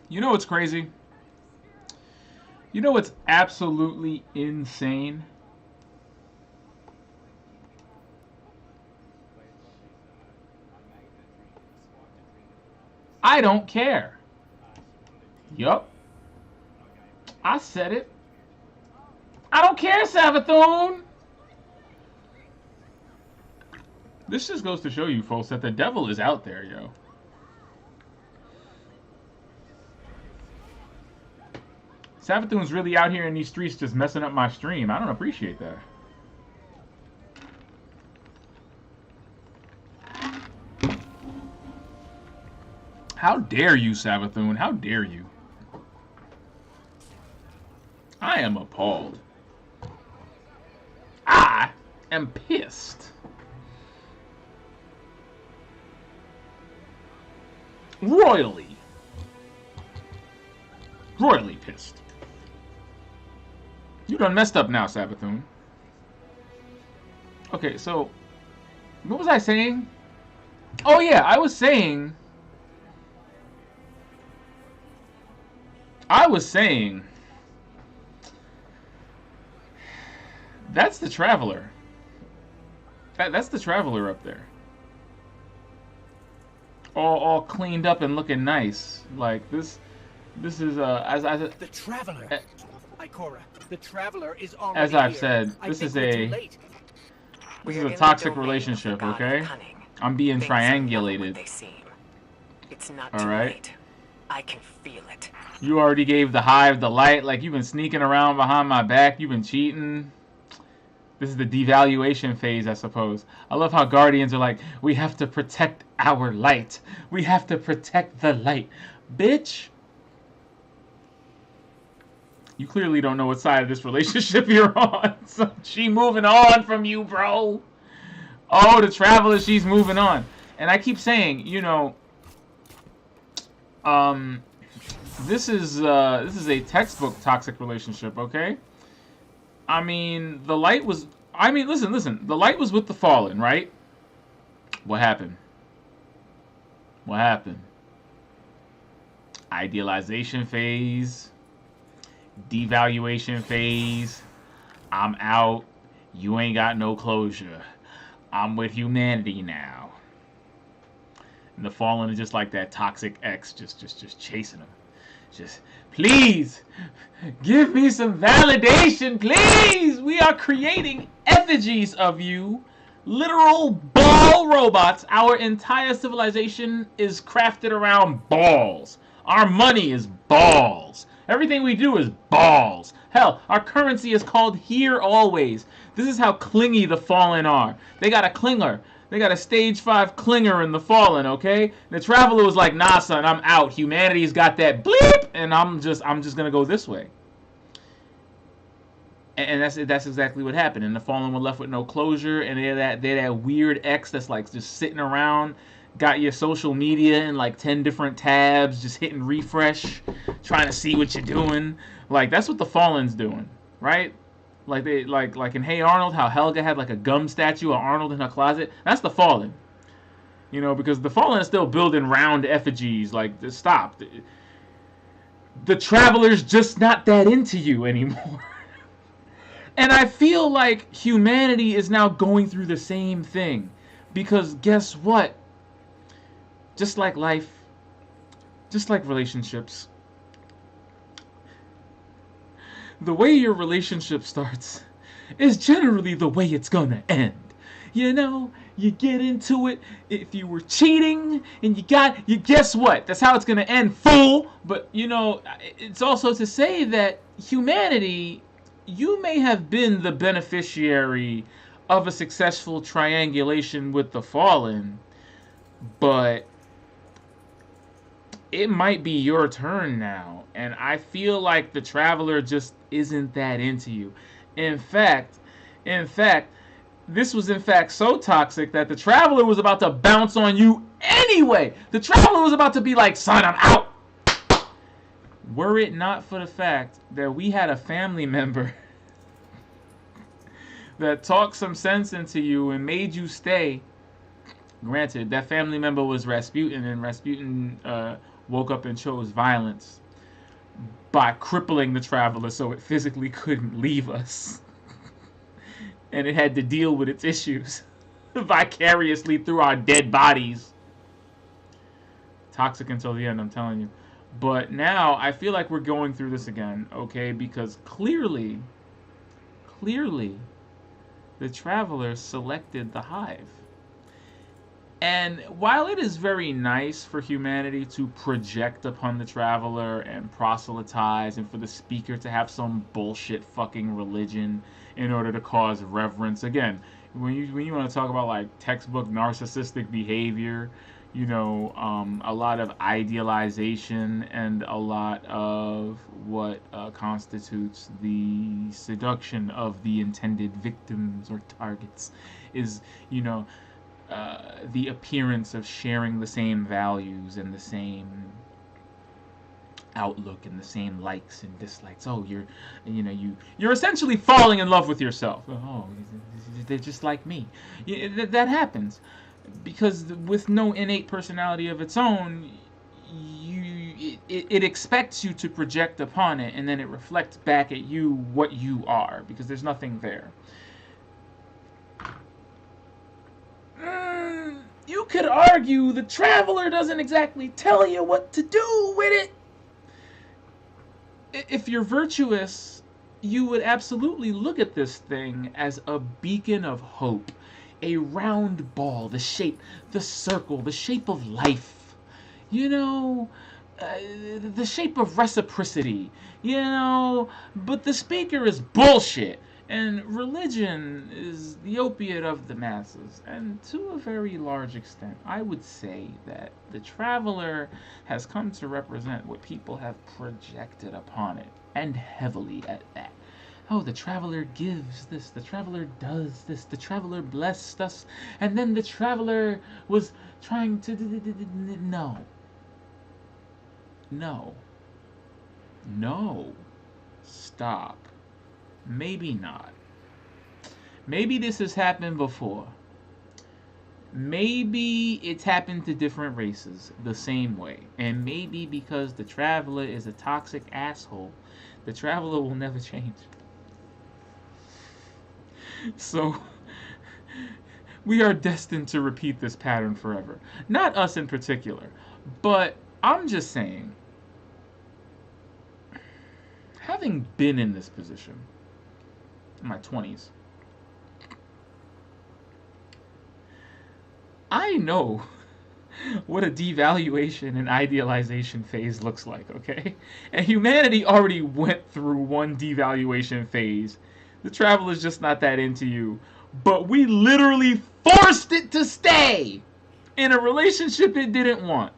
You know what's crazy? You know what's absolutely insane? I don't care. Yup. I said it. I don't care, Savathun. This just goes to show you, folks, that the devil is out there, yo. Savathun's really out here in these streets just messing up my stream. I don't appreciate that. How dare you, Savathun? How dare you? I am appalled. I am pissed. Royally. Royally pissed. You done messed up now, Savathun. Okay, so what was I saying? Oh yeah, I was saying that's the traveler. That's the traveler up there. All cleaned up and looking nice. Like this is as the traveler. Ikora, the traveler is already as I've here. said, this is a toxic relationship, okay? I'm being triangulated. It's not all too right. late. I can feel it. You already gave the hive the light, like you've been sneaking around behind my back, you've been cheating. This is the devaluation phase, I suppose. I love how Guardians are like, we have to protect our light. We have to protect the light. Bitch. You clearly don't know what side of this relationship you're on. So she moving on from you, bro. Oh, the traveler, she's moving on. And I keep saying, you know, this is a textbook toxic relationship, okay? I mean, the light was... I mean, listen. The light was with the fallen, right? What happened? What happened? Idealization phase. Devaluation phase. I'm out. You ain't got no closure. I'm with humanity now. And the fallen is just like that toxic ex, just chasing him. Just, please, give me some validation, please! We are creating effigies of you. Literal ball robots. Our entire civilization is crafted around balls. Our money is balls. Everything we do is balls. Hell, our currency is called here always. This is how clingy the fallen are. They got a clinger. They got a stage 5 clinger in the fallen, okay? The traveler was like, nah, son, I'm out. Humanity's got that bleep, and I'm just gonna go this way. And that's exactly what happened. And the fallen were left with no closure, and they're that weird ex that's like just sitting around, got your social media in like 10 different tabs, just hitting refresh, trying to see what you're doing. Like that's what the fallen's doing, right? Like they like in Hey Arnold, how Helga had like a gum statue of Arnold in her closet. That's the fallen. You know, because the fallen is still building round effigies. Like, just stop. The traveler's just not that into you anymore. And I feel like humanity is now going through the same thing. Because guess what? Just like life, just like relationships, the way your relationship starts is generally the way it's gonna end. You know, you get into it. If you were cheating and you guess what? That's how it's gonna end, fool. But you know, it's also to say that humanity, you may have been the beneficiary of a successful triangulation with the fallen, but it might be your turn now. And I feel like the traveler just isn't that into you. In fact, this was in fact so toxic that the traveler was about to bounce on you anyway. The traveler was about to be like, son, I'm out. Were it not for the fact that we had a family member that talked some sense into you and made you stay. Granted, that family member was Rasputin, and Rasputin woke up and chose violence by crippling the traveler so it physically couldn't leave us. And it had to deal with its issues vicariously through our dead bodies. Toxic until the end, I'm telling you. But now I feel like we're going through this again, okay? Because clearly, the traveler selected the hive. And while it is very nice for humanity to project upon the traveler and proselytize, and for the speaker to have some bullshit fucking religion in order to cause reverence, again, when you want to talk about like textbook narcissistic behavior, you know, a lot of idealization and a lot of what constitutes the seduction of the intended victims or targets is, you know, the appearance of sharing the same values and the same outlook and the same likes and dislikes. Oh, you're essentially falling in love with yourself. Oh, they're just like me. That happens because with no innate personality of its own, it expects you to project upon it, and then it reflects back at you what you are, because there's nothing there. You could argue the traveler doesn't exactly tell you what to do with it. If you're virtuous, you would absolutely look at this thing as a beacon of hope, a round ball, the shape, the circle, the shape of life, you know, the shape of reciprocity, you know, but the speaker is bullshit. And religion is the opiate of the masses. And to a very large extent, I would say that the traveler has come to represent what people have projected upon it, and heavily at that. Oh, the traveler gives this, the traveler does this, the traveler blessed us, and then the traveler was trying to... No. No. No. Stop. Maybe not. Maybe this has happened before. Maybe it's happened to different races the same way. And maybe because the traveler is a toxic asshole, the traveler will never change. So, we are destined to repeat this pattern forever. Not us in particular, but I'm just saying, having been in this position, in my 20s, I know what a devaluation and idealization phase looks like, okay? And humanity already went through one devaluation phase. The traveler's just not that into you. But we literally forced it to stay in a relationship it didn't want.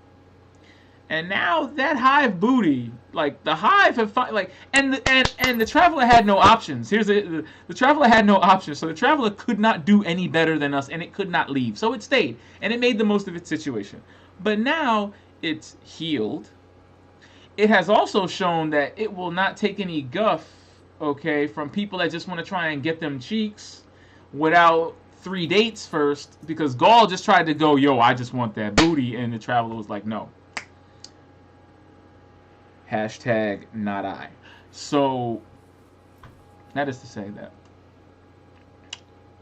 And now that hive booty, like the hive have like, and the traveler had no options. The traveler had no options, so the traveler could not do any better than us, and it could not leave. So it stayed, and it made the most of its situation. But now it's healed. It has also shown that it will not take any guff, okay, from people that just want to try and get them cheeks without 3 dates first, because Gaul just tried to go, yo, I just want that booty, and the traveler was like, no. Hashtag not I. So, that is to say that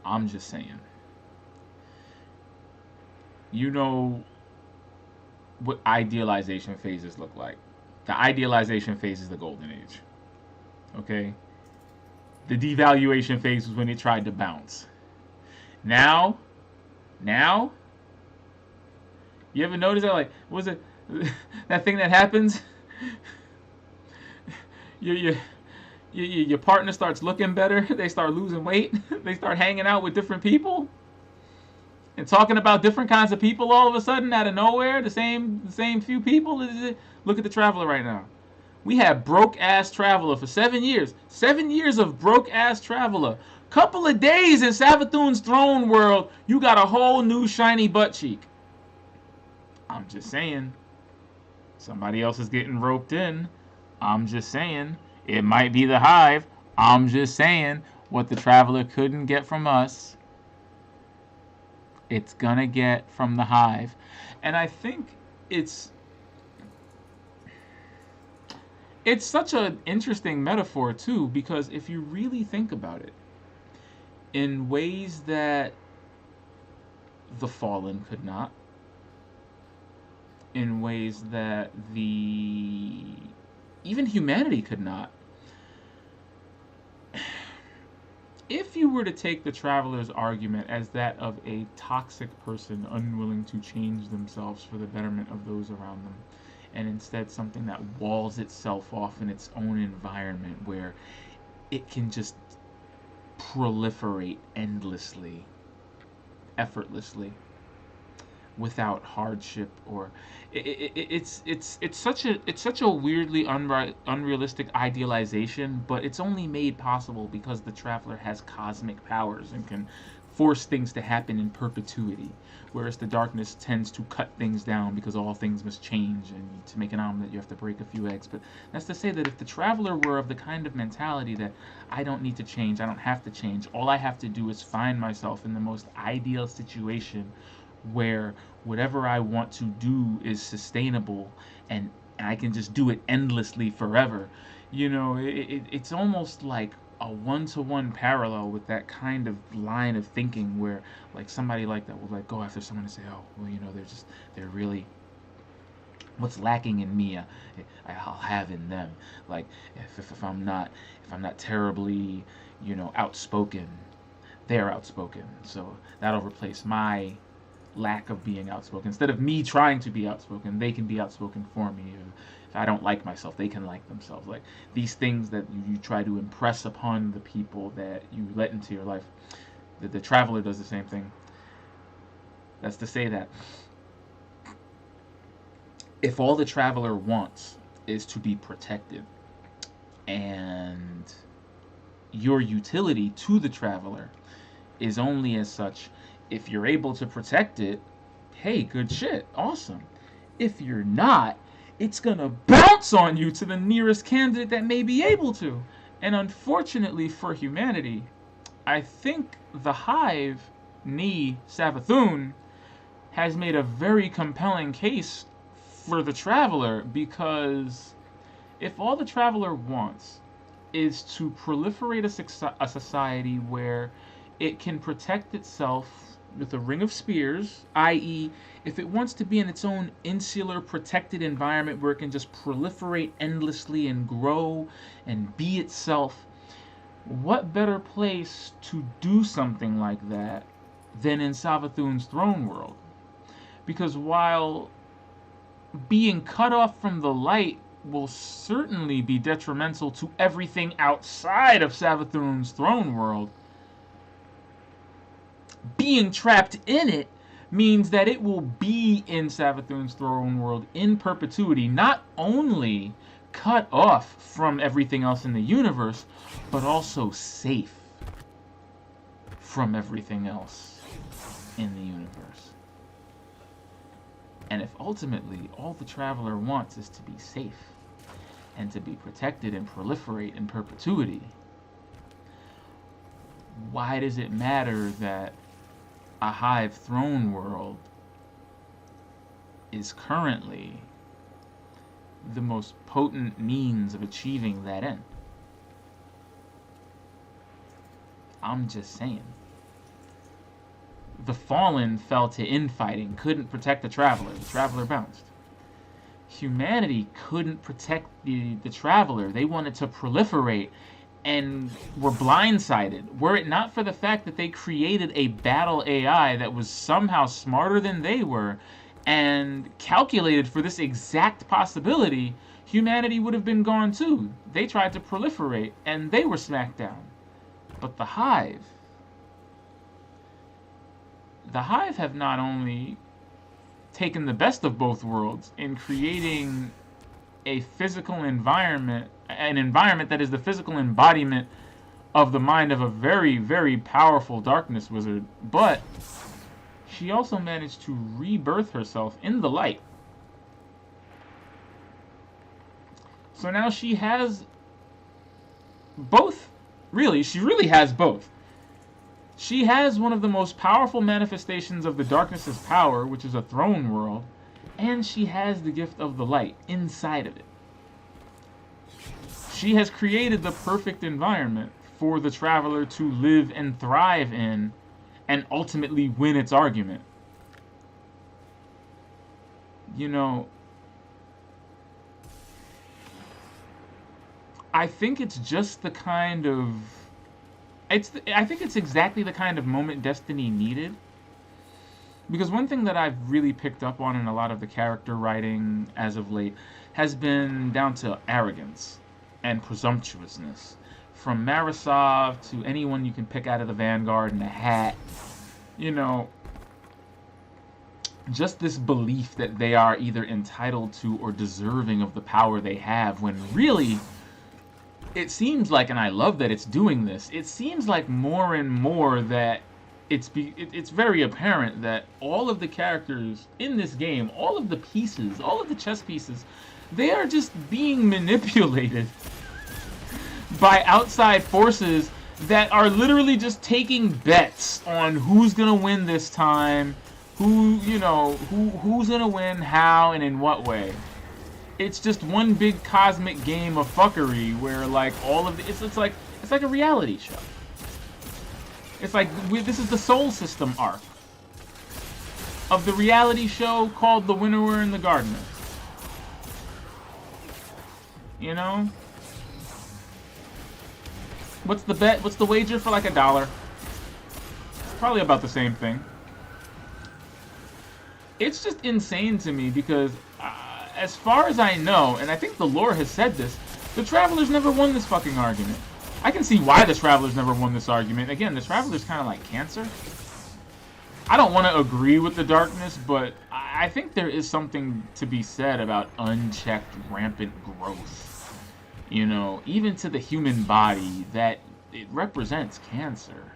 I'm just saying, you know what idealization phases look like. The idealization phase is the golden age. Okay? The devaluation phase was when it tried to bounce. Now, you ever notice that, like, what was it, that thing that happens? Your partner starts looking better. They start losing weight. They start hanging out with different people and talking about different kinds of people all of a sudden out of nowhere. The same few people. Look at the traveler right now. We had broke ass traveler for 7 years. 7 years of broke ass traveler. Couple of days in Savathun's throne world, you got a whole new shiny butt cheek. I'm just saying. Somebody else is getting roped in. I'm just saying. It might be the hive. I'm just saying. What the traveler couldn't get from us, it's gonna get from the hive. And I think it's it's such an interesting metaphor too, because if you really think about it, in ways that the fallen could not, in ways that the even humanity could not, if you were to take the traveler's argument as that of a toxic person unwilling to change themselves for the betterment of those around them, and instead something that walls itself off in its own environment where it can just proliferate endlessly, effortlessly, without hardship, or it's such a weirdly unrealistic idealization, but it's only made possible because the traveler has cosmic powers and can force things to happen in perpetuity, whereas the darkness tends to cut things down because all things must change, and to make an omelet you have to break a few eggs. But that's to say that if the traveler were of the kind of mentality that I don't need to change, I don't have to change, all I have to do is find myself in the most ideal situation where whatever I want to do is sustainable, and I can just do it endlessly forever. It's almost like a one-to-one parallel with that kind of line of thinking where like somebody like that will like go after someone and say, oh well, they're really, what's lacking in me, I'll have in them. Like if I'm not terribly outspoken, they're outspoken, so that'll replace my lack of being outspoken. Instead of me trying to be outspoken, they can be outspoken for me. If I don't like myself, they can like themselves. Like these things that you try to impress upon the people that you let into your life. The traveler does the same thing. That's to say that if all the traveler wants is to be protected, and your utility to the traveler is only as such, if you're able to protect it, hey, good shit, awesome. If you're not, it's gonna bounce on you to the nearest candidate that may be able to. And unfortunately for humanity, I think the Hive, nee Savathun, has made a very compelling case for the traveler, because if all the traveler wants is to proliferate a society where it can protect itself with a ring of spears, i.e., if it wants to be in its own insular, protected environment where it can just proliferate endlessly and grow and be itself, what better place to do something like that than in Savathun's throne world? Because while being cut off from the light will certainly be detrimental to everything outside of Savathun's throne world, being trapped in it means that it will be in Savathun's throne world in perpetuity, not only cut off from everything else in the universe, but also safe from everything else in the universe. And if ultimately all the traveler wants is to be safe and to be protected and proliferate in perpetuity, why does it matter that a Hive throne world is currently the most potent means of achieving that end? I'm just saying. The Fallen fell to infighting, couldn't protect the Traveler bounced. Humanity couldn't protect the Traveler, they wanted to proliferate, and were blindsided. Were it not for the fact that they created a battle AI that was somehow smarter than they were and calculated for this exact possibility, humanity would have been gone too. They tried to proliferate and they were smacked down. But the Hive have not only taken the best of both worlds in creating a physical environment, an environment that is the physical embodiment of the mind of a very, very powerful darkness wizard, but she also managed to rebirth herself in the light. So now she has both. Really, she really has both. She has one of the most powerful manifestations of the darkness's power, which is a throne world, and she has the gift of the light inside of it. She has created the perfect environment for the Traveler to live and thrive in and ultimately win its argument. You know, I think it's just the kind of... I think it's exactly the kind of moment Destiny needed. Because one thing that I've really picked up on in a lot of the character writing as of late has been down to arrogance and presumptuousness. From Marisov to anyone you can pick out of the Vanguard in a hat. You know, just this belief that they are either entitled to or deserving of the power they have, when really, it seems like, and I love that it's doing this, it seems like more and more that it's very apparent that all of the characters in this game, all of the pieces, all of the chess pieces, they are just being manipulated by outside forces that are literally just taking bets on who's gonna win this time, who's gonna win, how, and in what way. It's just one big cosmic game of fuckery where like all of the, it's like a reality show. It's like this is the Soul System arc of the reality show called The Winnower and the Gardener. You know? What's the bet? What's the wager for like $1? It's probably about the same thing. It's just insane to me because as far as I know, and I think the lore has said this, the Travelers never won this fucking argument. I can see why the Travelers never won this argument. Again, the Travelers kind of like cancer. I don't want to agree with the darkness, but I think there is something to be said about unchecked, rampant growth. You know, even to the human body, that it represents cancer.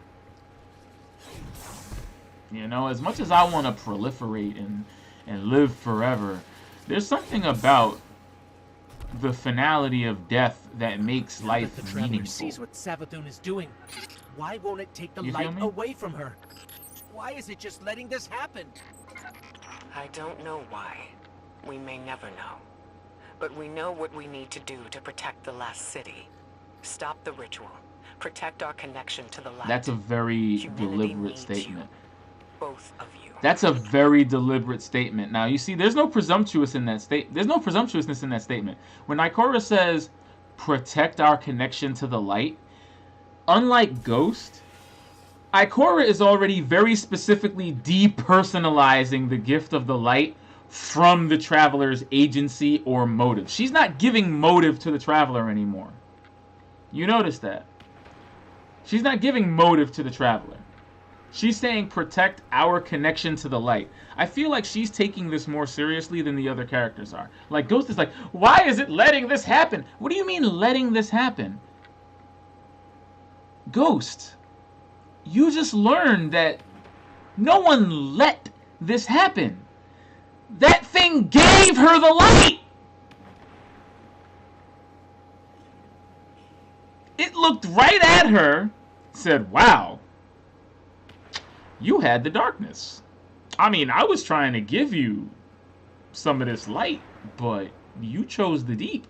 You know, as much as I want to proliferate and live forever, there's something about the finality of death that makes life the Traveler meaningful. sees what Savathun is doing. Why won't it take the You feel light me? away from her? Why is it just letting this happen? I don't know why. We may never know. But we know what we need to do to protect the last city. Stop the ritual. Protect our connection to the light. That's a very Humanity deliberate needs statement. You. Both of you. That's a very deliberate statement. Now, you see, there's no presumptuousness in that statement. When Ikora says, protect our connection to the light, unlike Ghost, Ikora is already very specifically depersonalizing the gift of the light from the Traveler's agency or motive. She's not giving motive to the Traveler anymore. You notice that. She's not giving motive to the Traveler. She's saying protect our connection to the light. I feel like she's taking this more seriously than the other characters are. Like, Ghost is like, why is it letting this happen? What do you mean letting this happen? Ghost, you just learned that no one let this happen. That thing gave her the light! It looked right at her, said, wow, you had the darkness. I mean, I was trying to give you some of this light, but you chose the deep.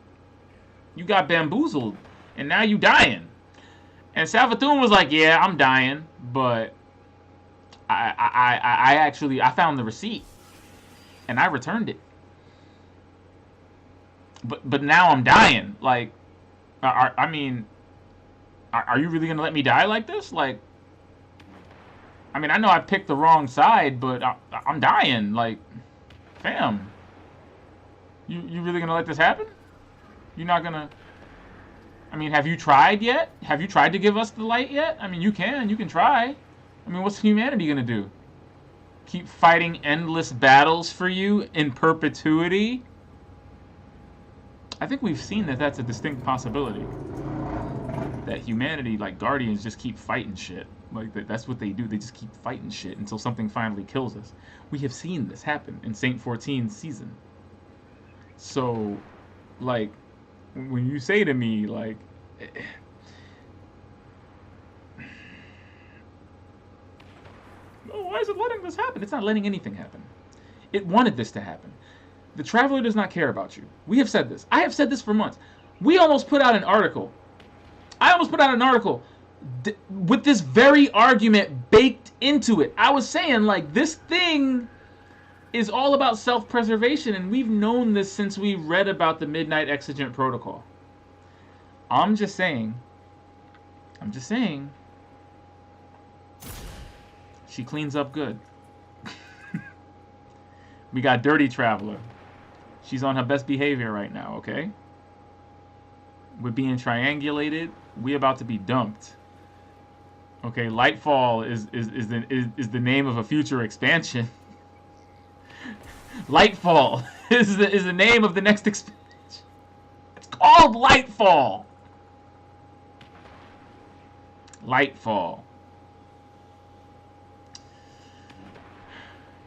You got bamboozled, and now you dying. And Savathun was like, yeah, I'm dying, but I found the receipt, and I returned it. But now I'm dying. Like, are you really gonna let me die like this? Like, I mean, I know I picked the wrong side, but I'm dying. Like, fam, you really gonna let this happen? You're not gonna... I mean, have you tried yet? Have you tried to give us the light yet? I mean, you can try. I mean, what's humanity gonna do? Keep fighting endless battles for you in perpetuity? I think we've seen that that's a distinct possibility. That humanity, like Guardians, just keep fighting shit. Like, that's what they do. They just keep fighting shit until something finally kills us. We have seen this happen in Saint 14's season. So, like, when you say to me, like... oh, why is it letting this happen? It's not letting anything happen. It wanted this to happen. The Traveler does not care about you. We have said this. I have said this for months. We almost put out an article. I almost put out an article with this very argument baked into it. I was saying, like, this thing is all about self-preservation, and we've known this since we read about the Midnight Exigent Protocol. I'm just saying. She cleans up good. We got Dirty Traveler. She's on her best behavior right now, okay? We're being triangulated. We about to be dumped. Okay, Lightfall is the name of a future expansion. Lightfall is the name of the next expansion. It's called Lightfall. Lightfall.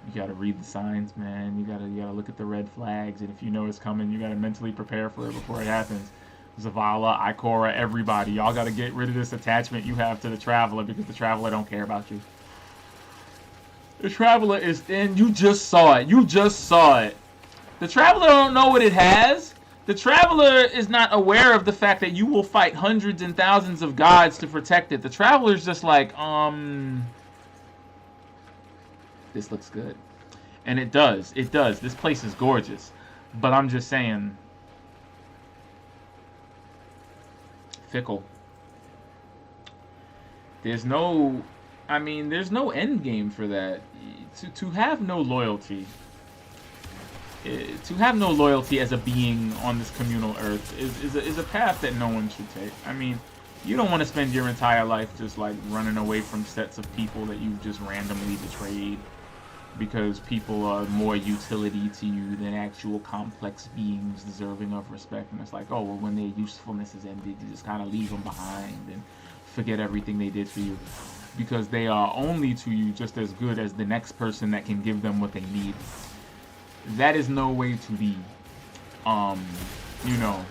You gotta read the signs, man. You gotta look at the red flags, and if you know it's coming, you gotta mentally prepare for it before it happens. Zavala, Ikora, everybody, y'all gotta get rid of this attachment you have to the Traveler, because the Traveler don't care about you. The Traveler is in. You just saw it. You just saw it. The Traveler don't know what it has. The Traveler is not aware of the fact that you will fight hundreds and thousands of gods to protect it. The Traveler's just like, this looks good. And it does. It does. This place is gorgeous. But I'm just saying, fickle. There's no, there's no end game for that. To have no loyalty, as a being on this communal earth is a path that no one should take. I mean, you don't want to spend your entire life just like running away from sets of people that you've just randomly betrayed because people are more utility to you than actual complex beings deserving of respect. And it's like, oh, well, when their usefulness is ended, you just kind of leave them behind and forget everything they did for you, because they are only to you just as good as the next person that can give them what they need. That is no way to be. You know,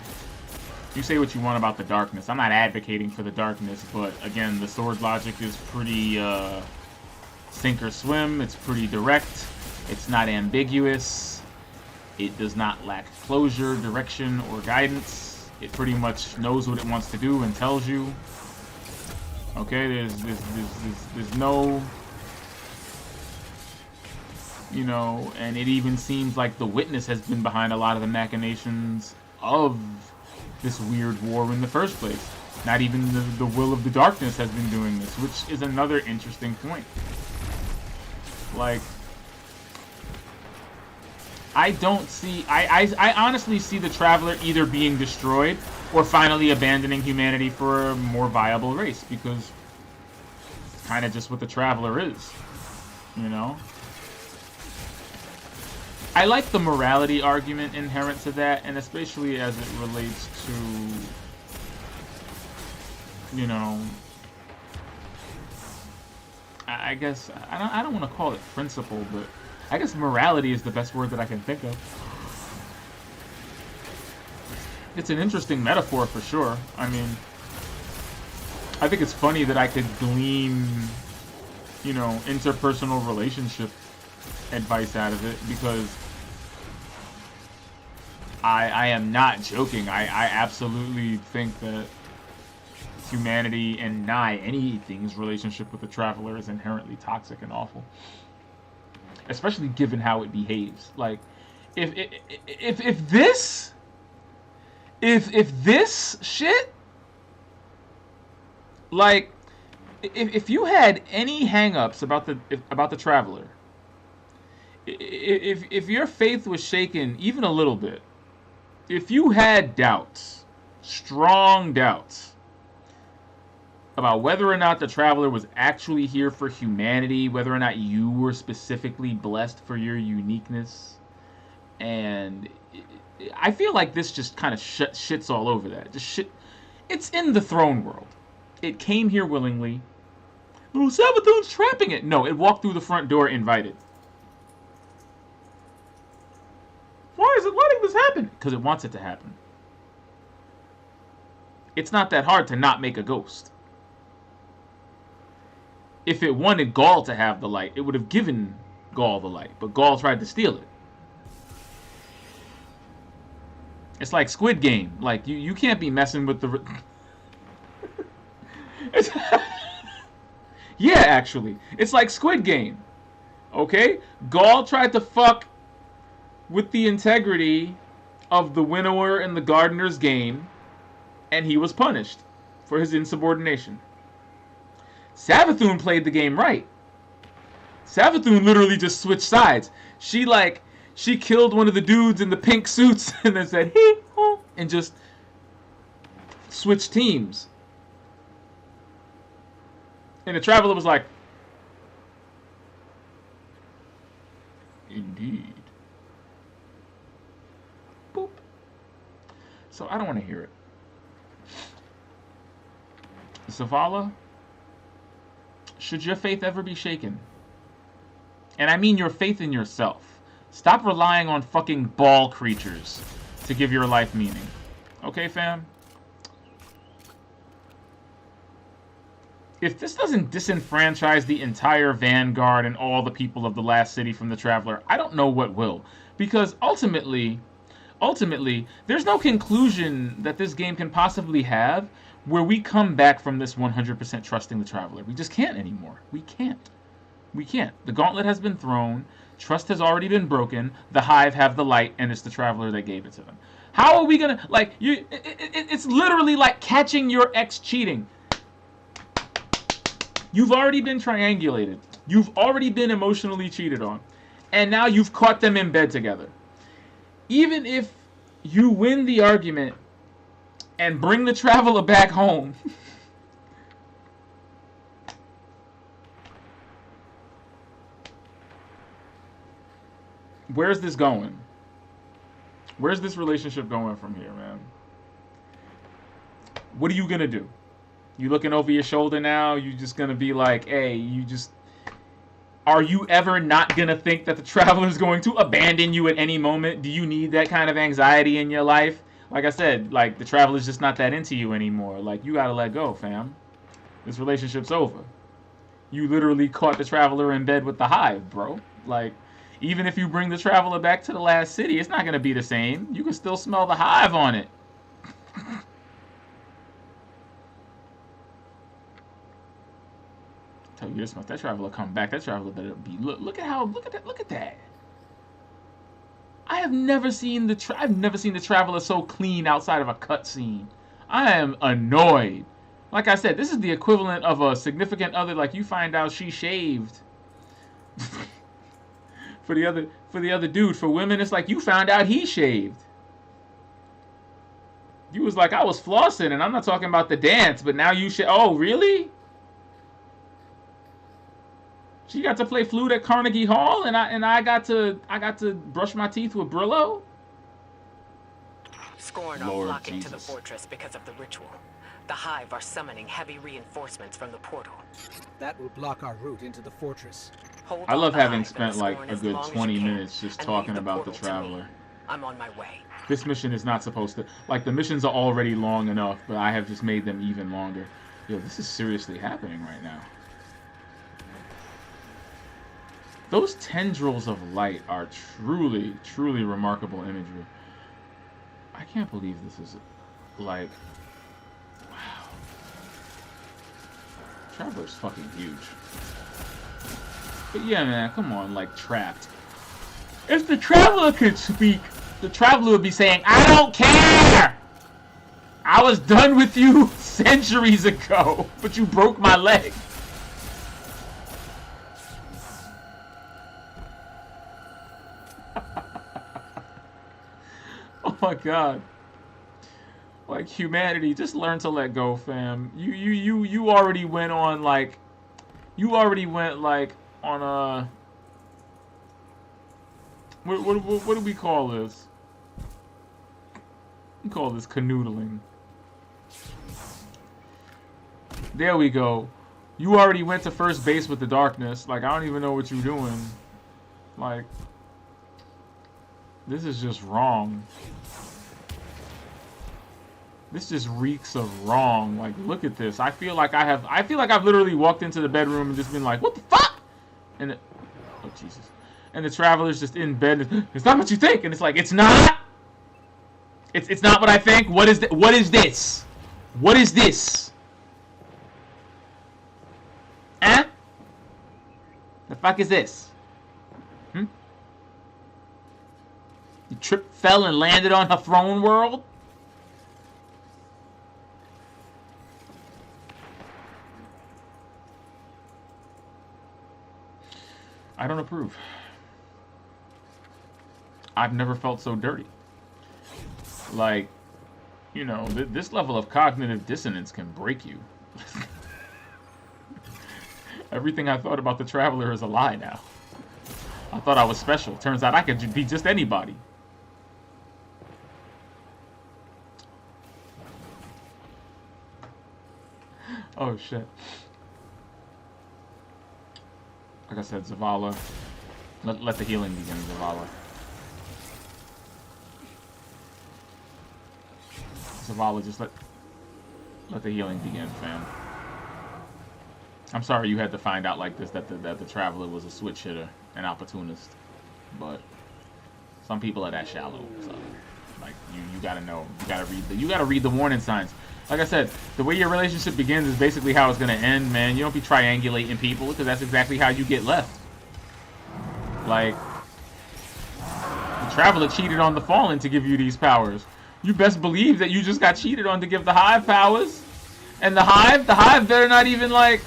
you say what you want about the darkness. I'm not advocating for the darkness, but again, the sword logic is pretty sink or swim. It's pretty direct. It's not ambiguous. It does not lack closure, direction, or guidance. It pretty much knows what it wants to do and tells you. Okay, there's no, you know, and it even seems like the Witness has been behind a lot of the machinations of this weird war in the first place. Not even the Will of the Darkness has been doing this, which is another interesting point. Like, I don't see, I honestly see the Traveler either being destroyed or finally abandoning humanity for a more viable race, because it's kind of just what the Traveler is, you know? I like the morality argument inherent to that, and especially as it relates to, you know, I guess, I don't want to call it principle, but I guess morality is the best word that I can think of. It's an interesting metaphor for sure. I mean, I think it's funny that I could glean, you know, interpersonal relationship advice out of it, because I am not joking. I absolutely think that humanity and nigh anything's relationship with the Traveler is inherently toxic and awful, especially given how it behaves. Like, if this shit, like, if you had any hang-ups about the Traveler, if your faith was shaken even a little bit, if you had doubts, strong doubts, about whether or not the Traveler was actually here for humanity, whether or not you were specifically blessed for your uniqueness, and I feel like this just kind of shits all over that. Just shit. It's in the throne world. It came here willingly. Oh, Savathun's trapping it. No, it walked through the front door invited. Why is it letting this happen? Because it wants it to happen. It's not that hard to not make a ghost. If it wanted Gaul to have the light, it would have given Gaul the light, but Gaul tried to steal it. It's like Squid Game. Like, you can't be messing with the... Yeah, actually. It's like Squid Game. Okay? Gaul tried to fuck with the integrity of the winnower and the gardener's game, and he was punished for his insubordination. Savathun played the game right. Savathun literally just switched sides. She killed one of the dudes in the pink suits and then said, hee, ho, and just switched teams. And the Traveler was like, indeed. Boop. So I don't want to hear it. Zavala, should your faith ever be shaken? And I mean your faith in yourself. Stop relying on fucking ball creatures to give your life meaning. Okay, fam? If this doesn't disenfranchise the entire Vanguard and all the people of the last city from the Traveler, I don't know what will. Because ultimately, there's no conclusion that this game can possibly have where we come back from this 100% trusting the Traveler. We just can't anymore. We can't. We can't. The gauntlet has been thrown. Trust has already been broken. The Hive have the light, and it's the Traveler that gave it to them. How are we gonna, like, it's literally like catching your ex cheating. You've already been triangulated. You've already been emotionally cheated on. And now you've caught them in bed together. Even if you win the argument and bring the Traveler back home, where's this going? Where's this relationship going from here, man? What are you gonna do? You looking over your shoulder now? You just gonna be like, hey, are you ever not gonna think that the Traveler's going to abandon you at any moment? Do you need that kind of anxiety in your life? Like I said, like, the Traveler's just not that into you anymore. Like, you gotta let go, fam. This relationship's over. You literally caught the Traveler in bed with the Hive, bro. Like, even if you bring the Traveler back to the last city, it's not gonna be the same. You can still smell the Hive on it. Tell you this much, that Traveler come back. That Traveler better be look at that. I've never seen the Traveler so clean outside of a cutscene. I am annoyed. Like I said, this is the equivalent of a significant other. Like, you find out she shaved. for the other dude. For women, it's like you found out he shaved. You was like, I was flossing, and I'm not talking about the dance, but now you should. Oh, really? She got to play flute at Carnegie Hall, and I got to brush my teeth with Brillo. Scorn are flocking to the fortress because of the ritual. The Hive are summoning heavy reinforcements from the portal. That will block our route into the fortress. I love having spent like a good 20 minutes just talking about the Traveler. I'm on my way. This mission is not supposed to, like, the missions are already long enough, but I have just made them even longer. Yo, this is seriously happening right now. Those tendrils of light are truly, truly remarkable imagery. I can't believe this is, like, wow. Traveler's fucking huge. But yeah, man, come on, like, Trapped. If the Traveler could speak, the Traveler would be saying, I don't care! I was done with you centuries ago, but you broke my leg. Oh my god. Like, humanity, just learn to let go, fam. You already went on, like, on a, what do we call this? We call this canoodling. There we go. You already went to first base with the darkness. Like, I don't even know what you're doing. Like, this is just wrong. This just reeks of wrong. Like, look at this. I feel like I've literally walked into the bedroom and just been like, what the fuck? And oh Jesus. And the Traveler's just in bed. It's not what you think. And it's like, it's not. It's not what I think. What is what is this? What is this? Huh? The fuck is this? Hmm? You tripped, fell, and landed on her throne world? I don't approve. I've never felt so dirty. Like, you know, this level of cognitive dissonance can break you. Everything I thought about the Traveler is a lie now. I thought I was special. Turns out I could be just anybody. Oh, shit. Like I said, Zavala. Let the healing begin, Zavala. Zavala, just let the healing begin, fam. I'm sorry you had to find out like this that the Traveler was a switch hitter, an opportunist. But some people are that shallow. So, like, you gotta know, you gotta read the warning signs. Like I said, the way your relationship begins is basically how it's gonna end, man. You don't be triangulating people because that's exactly how you get left. Like, the Traveler cheated on the Fallen to give you these powers. You best believe that you just got cheated on to give the Hive powers. And the Hive better not even, like...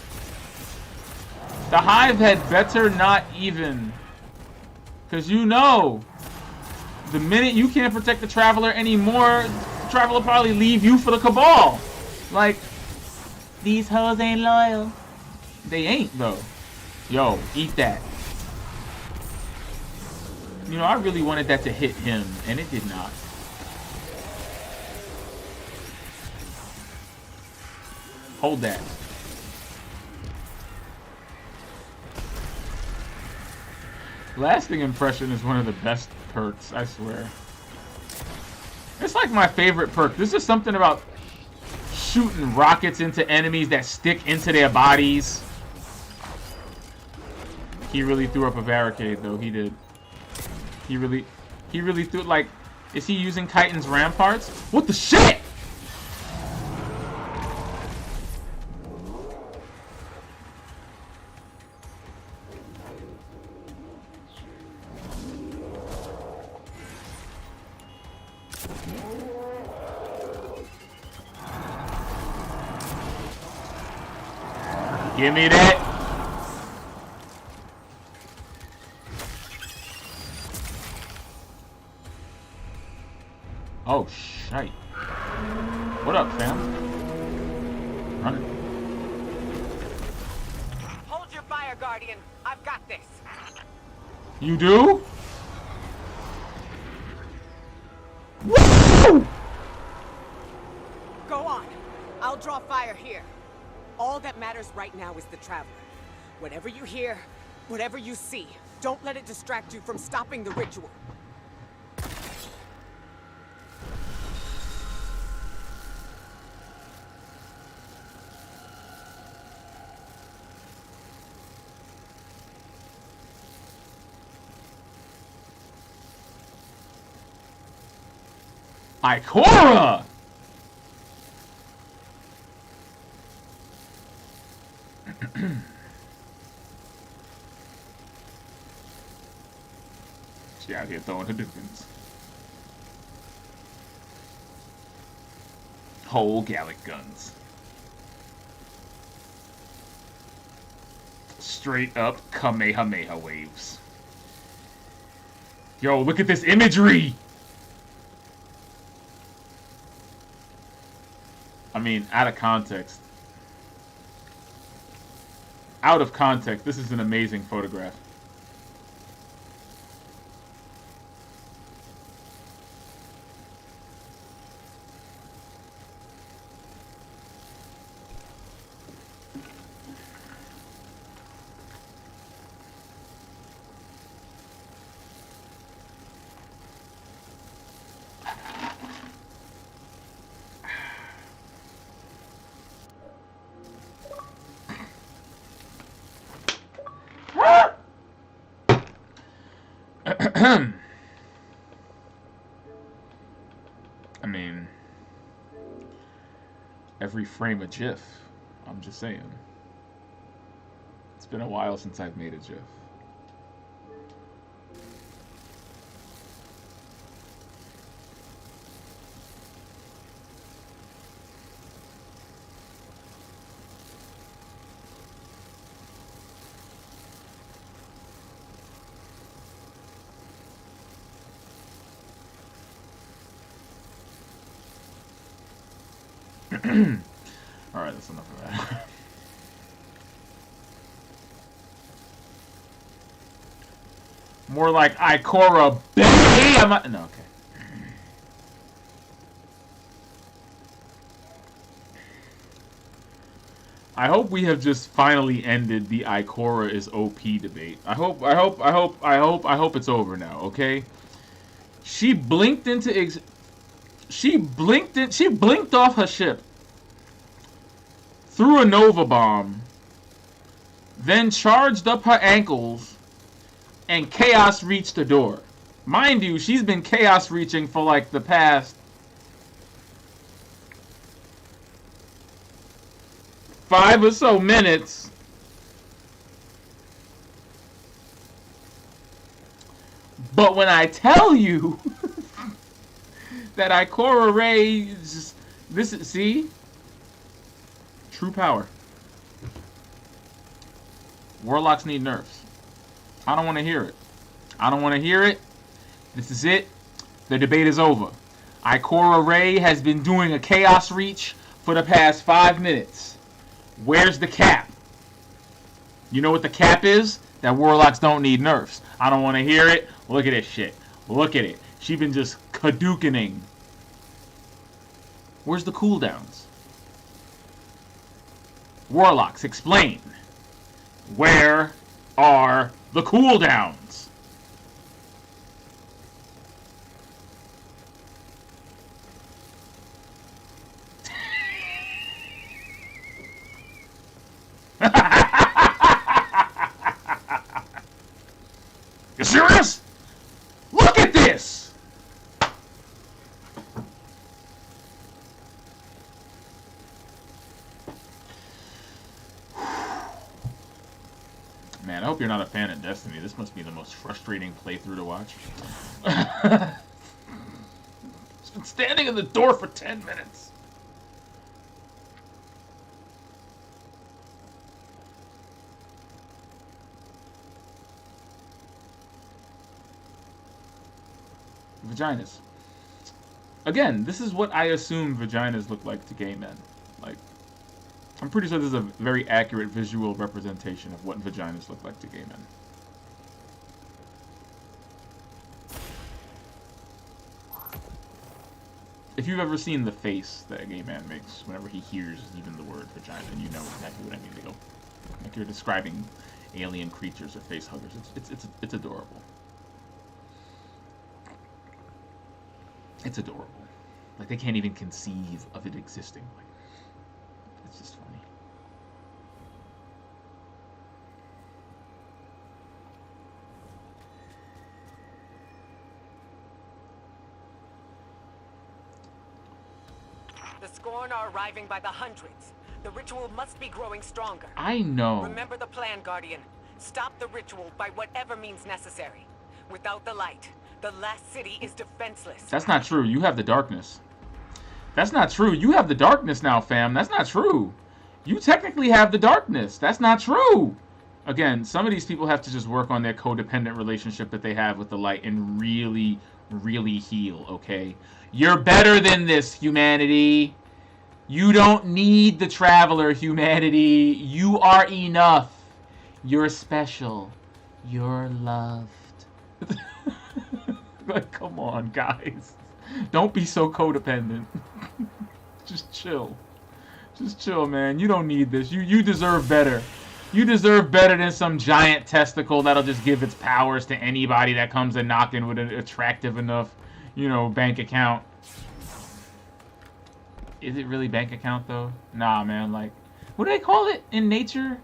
The Hive had better not even... Because you know, the minute you can't protect the Traveler anymore, the Traveler will probably leave you for the Cabal. Like, these hoes ain't loyal. They ain't, though. Yo, eat that. You know, I really wanted that to hit him, and it did not. Hold that. Lasting Impression is one of the best perks, I swear. It's like my favorite perk. This is something about shooting rockets into enemies that stick into their bodies. He really threw up a barricade, though. He did. He really threw, like, is he using Chitin's ramparts? What the shit? Give me that. Oh, shite. What up, fam? Running. Hold your fire, Guardian. I've got this. You do? Woo! Go on. I'll draw fire here. All that matters right now is the Traveler. Whatever you hear, whatever you see, don't let it distract you from stopping the ritual. Ikora! She out here throwing her defense. Whole Gallic guns. Straight up Kamehameha waves. Yo, look at this imagery! I mean, out of context. Out of context, this is an amazing photograph. every frame a GIF. I'm just saying. It's been a while since I've made a GIF. Alright, that's enough of that. More like Ikora bam! No, okay. I hope we have just finally ended the Ikora is OP debate. I hope it's over now, okay? She blinked off her ship, threw a Nova Bomb, then charged up her ankles, and Chaos reached the door. Mind you, she's been Chaos reaching for like the past 5 or so minutes. But when I tell you that Ikora Ray is just, this is, see? True power. Warlocks need nerfs. I don't want to hear it. I don't want to hear it. This is it. The debate is over. Ikora Ray has been doing a Chaos Reach for the past 5 minutes. Where's the cap? You know what the cap is? That Warlocks don't need nerfs. I don't want to hear it. Look at this shit. Look at it. She been just Hadoukening. Where's the cooldowns? Warlocks, explain. Where are the cooldowns? You serious? Look at this! Man, I hope you're not a fan of Destiny. This must be the most frustrating playthrough to watch. It's been standing in the door for 10 minutes. Vaginas. Again, this is what I assume vaginas look like to gay men. Like, I'm pretty sure this is a very accurate visual representation of what vaginas look like to gay men. If you've ever seen the face that a gay man makes whenever he hears even the word vagina, then you know exactly what I mean. They go, like you're describing alien creatures or face huggers. It's adorable. It's adorable. Like, they can't even conceive of it existing. Like, it's just funny. The Scorn are arriving by the hundreds. The ritual must be growing stronger. I know. Remember the plan, Guardian. Stop the ritual by whatever means necessary. Without the light, the last city is defenseless. That's not true. You have the darkness. That's not true. You have the darkness now, fam. That's not true. You technically have the darkness. That's not true. Again, some of these people have to just work on their codependent relationship that they have with the light and really, really heal, okay? You're better than this, humanity. You don't need the Traveler, humanity. You are enough. You're special. You're loved. Like, come on, guys. Don't be so codependent. Just chill. Just chill, man. You don't need this. You deserve better. You deserve better than some giant testicle that'll just give its powers to anybody that comes and knocking with an attractive enough, you know, bank account. Is it really bank account, though? Nah, man. Like, what do they call it in nature?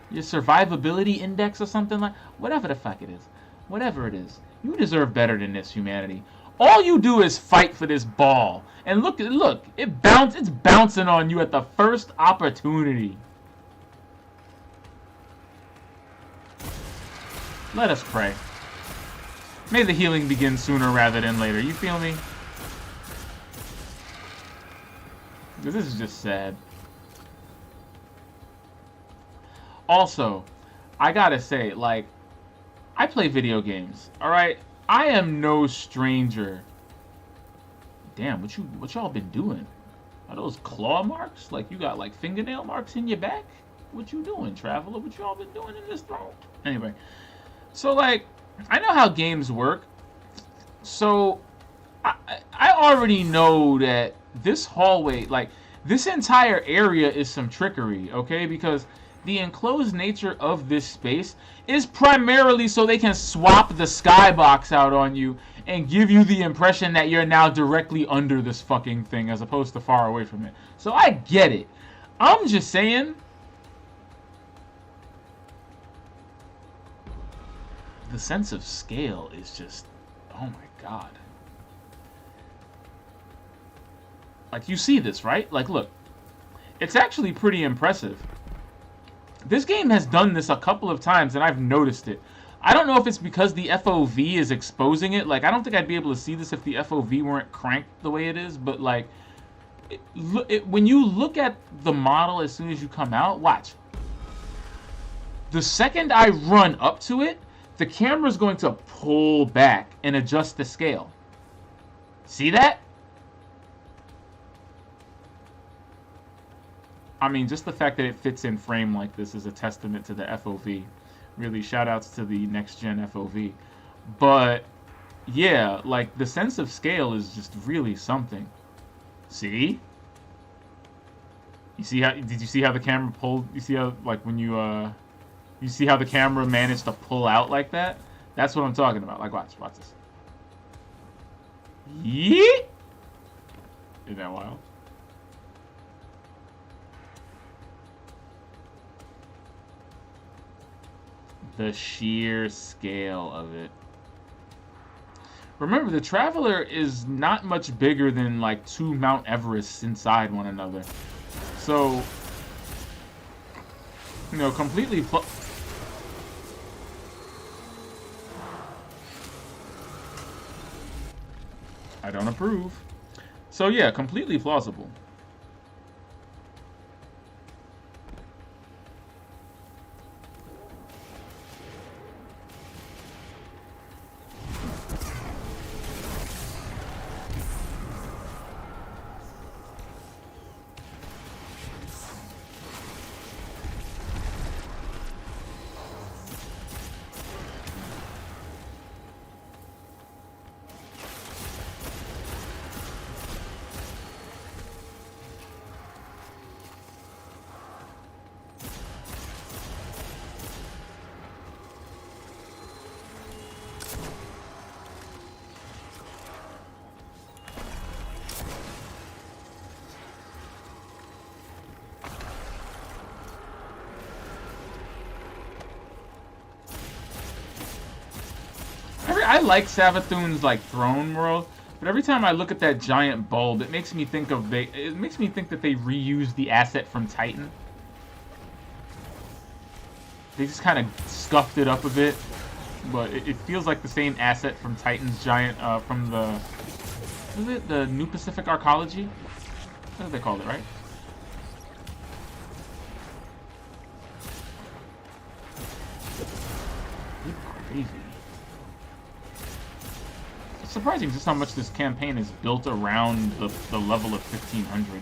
Your survivability index or something like... Whatever the fuck it is. Whatever it is. You deserve better than this, humanity. All you do is fight for this ball. And look, it's bouncing on you at the first opportunity. Let us pray. May the healing begin sooner rather than later. You feel me? This is just sad. Also, I gotta say, like, I play video games, alright? I am no stranger. Damn, what y'all been doing? Are those claw marks? Like, you got, like, fingernail marks in your back? What you doing, traveler? What y'all been doing in this throne? Anyway. So, like, I know how games work. So, I already know that this hallway, like, this entire area is some trickery, okay? Because the enclosed nature of this space is primarily so they can swap the skybox out on you and give you the impression that you're now directly under this fucking thing as opposed to far away from it. So I get it. I'm just saying, the sense of scale is just, oh my god. Like, you see this, right? Like, look. It's actually pretty impressive. This game has done this a couple of times, and I've noticed it. I don't know if it's because the FOV is exposing it. Like, I don't think I'd be able to see this if the FOV weren't cranked the way it is. But, like, when you look at the model as soon as you come out, watch. The second I run up to it, the camera's going to pull back and adjust the scale. See that? I mean, just the fact that it fits in frame like this is a testament to the FOV. Really, shout-outs to the next-gen FOV. But, yeah, like, the sense of scale is just really something. See? You see how, did you see how the camera pulled, you see how, like, when you see how the camera managed to pull out like that? That's what I'm talking about. Like, watch this. Yeet! Isn't that wild? The sheer scale of it. Remember, the Traveler is not much bigger than like 2 Mount Everests inside one another. So, you know, completely I don't approve. So yeah, completely plausible. I like Savathun's like throne world, but every time I look at that giant bulb, it makes me think that they reused the asset from Titan. They just kind of scuffed it up a bit, but it feels like the same asset from Titan's giant from the what is it, the New Pacific Arcology? That's what they called it, right? You're crazy. It's surprising just how much this campaign is built around the level of 1500.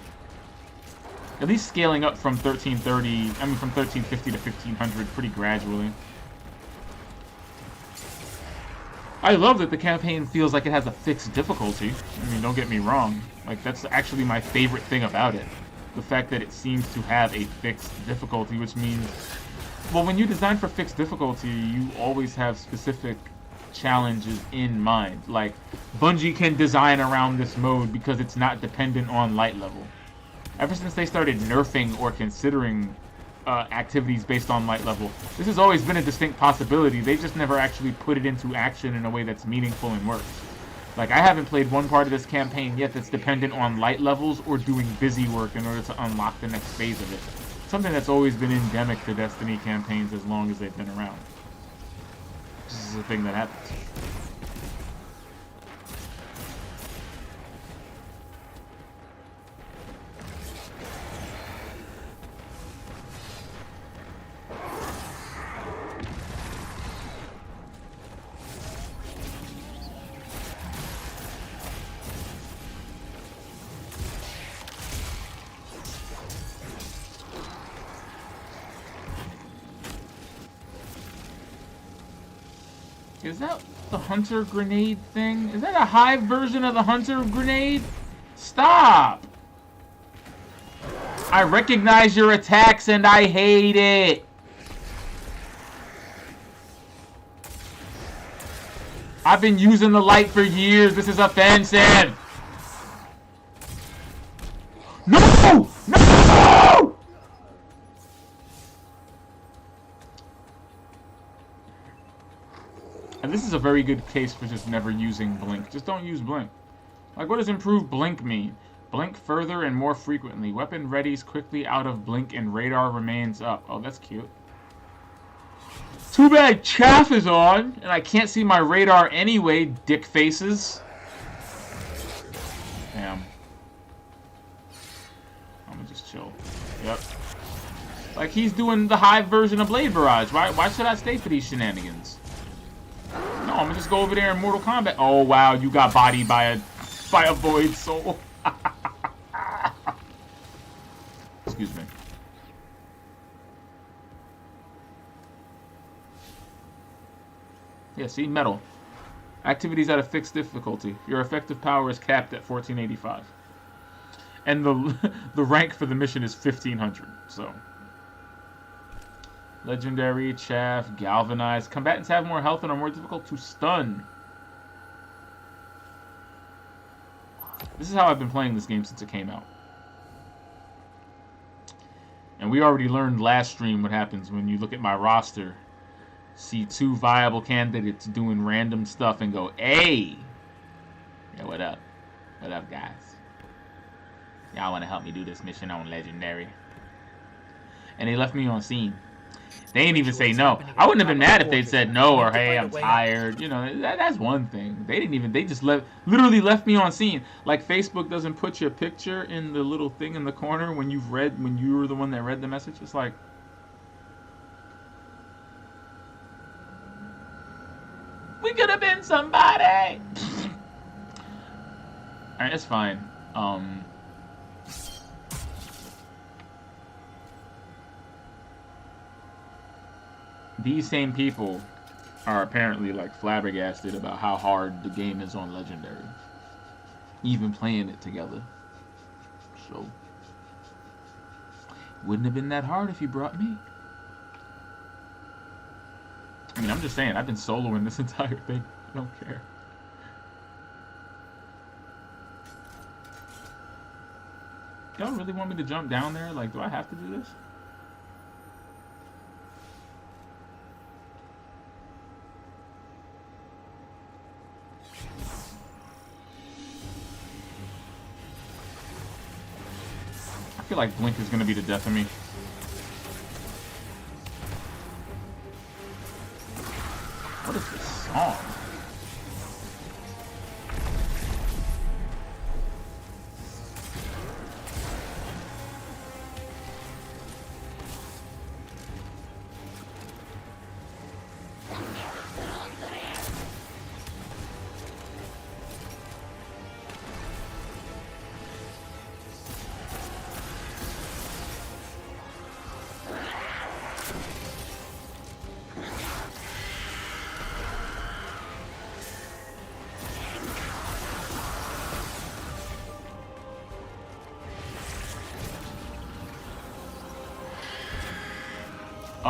At least scaling up from 1330, I mean from 1350 to 1500 pretty gradually. I love that the campaign feels like it has a fixed difficulty. I mean, don't get me wrong. Like, that's actually my favorite thing about it. The fact that it seems to have a fixed difficulty, which means, well, when you design for fixed difficulty, you always have specific challenges in mind. Like, Bungie can design around this mode because it's not dependent on light level. Ever since they started nerfing or considering activities based on light level, this has always been a distinct possibility. They've just never actually put it into action in a way that's meaningful and works. Like, I haven't played one part of this campaign yet that's dependent on light levels or doing busy work in order to unlock the next phase of it. Something that's always been endemic to Destiny campaigns as long as they've been around. This is a thing that happens. Is that the hunter grenade thing? Is that a hive version of the hunter grenade? Stop! I recognize your attacks and I hate it! I've been using the light for years. This is offensive! No! No! And this is a very good case for just never using blink. Just don't use blink. Like, what does improved blink mean? Blink further and more frequently. Weapon readies quickly out of blink and radar remains up. Oh, that's cute. Too bad chaff is on and I can't see my radar anyway, dick faces. Damn. I'm gonna just chill. Yep. Like, he's doing the hive version of Blade Barrage. Why should I stay for these shenanigans? No, I'm gonna just go over there in Mortal Kombat. Oh wow, you got bodied by a void soul. Excuse me. Yeah, see, metal. Activities at a fixed difficulty. Your effective power is capped at 1485. And the rank for the mission is 1500. So. Legendary, chaff, galvanize. Combatants have more health and are more difficult to stun. This is how I've been playing this game since it came out. And we already learned last stream what happens when you look at my roster, see two viable candidates doing random stuff and go, hey! Yeah, what up? What up, guys? Y'all want to help me do this mission on Legendary? And they left me on scene. They didn't even say no. I wouldn't have been mad if they'd said no or hey, I'm tired. You know, that's one thing. They didn't even. They just literally left me on scene. Like Facebook doesn't put your picture in the little thing in the corner when you were the one that read the message. It's like, we could have been somebody. All right, it's fine. These same people are apparently like flabbergasted about how hard the game is on Legendary. Even playing it together. So, wouldn't have been that hard if you brought me. I mean, I'm just saying, I've been soloing this entire thing. I don't care. Y'all really want me to jump down there? Like, do I have to do this? I feel like Blink is going to be the death of me. What is this song?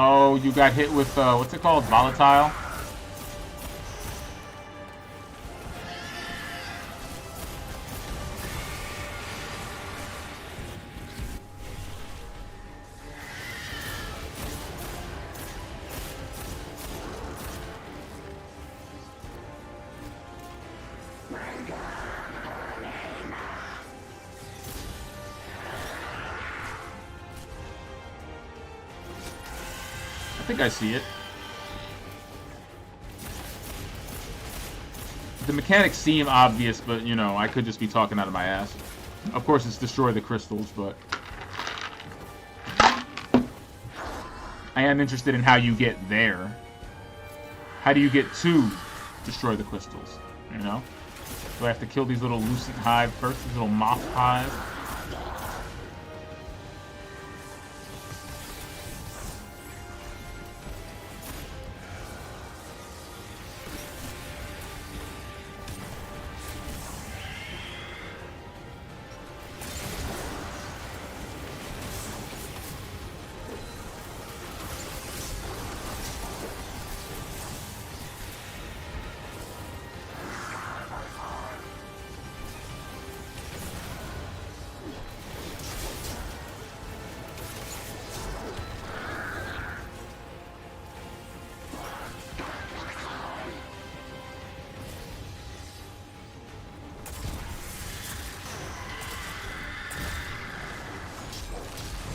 Oh, you got hit with, what's it called? Volatile? think I see it. The mechanics seem obvious, but, you know, I could just be talking out of my ass. Of course, it's destroy the crystals, but... I am interested in how you get there. How do you get to destroy the crystals, you know? Do I have to kill these little lucent hive first? These little moth hives?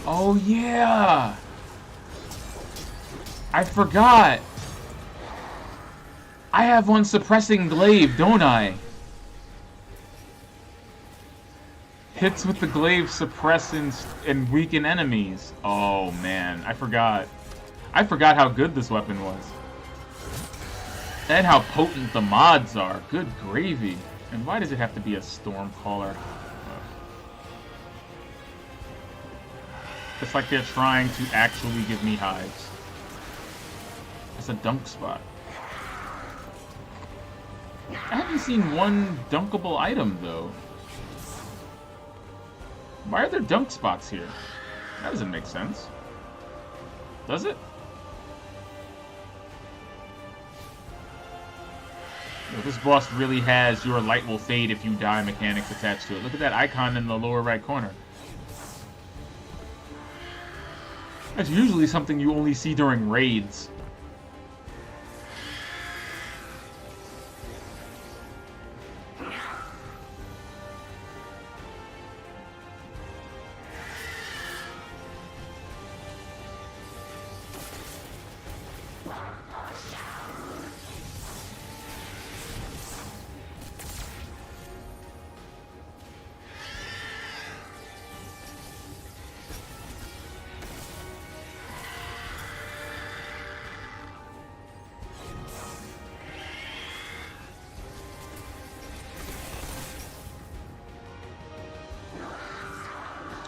Oh, yeah! I forgot! I have one suppressing glaive, don't I? Hits with the glaive suppress and weaken enemies. Oh, man. I forgot. I forgot how good this weapon was. And how potent the mods are. Good gravy. And why does it have to be a Stormcaller? It's like they're trying to actually give me hives. It's a dunk spot. I haven't seen one dunkable item, though. Why are there dunk spots here? That doesn't make sense. Does it? Yo, this boss really has your light will fade if you die mechanics attached to it. Look at that icon in the lower right corner. That's usually something you only see during raids.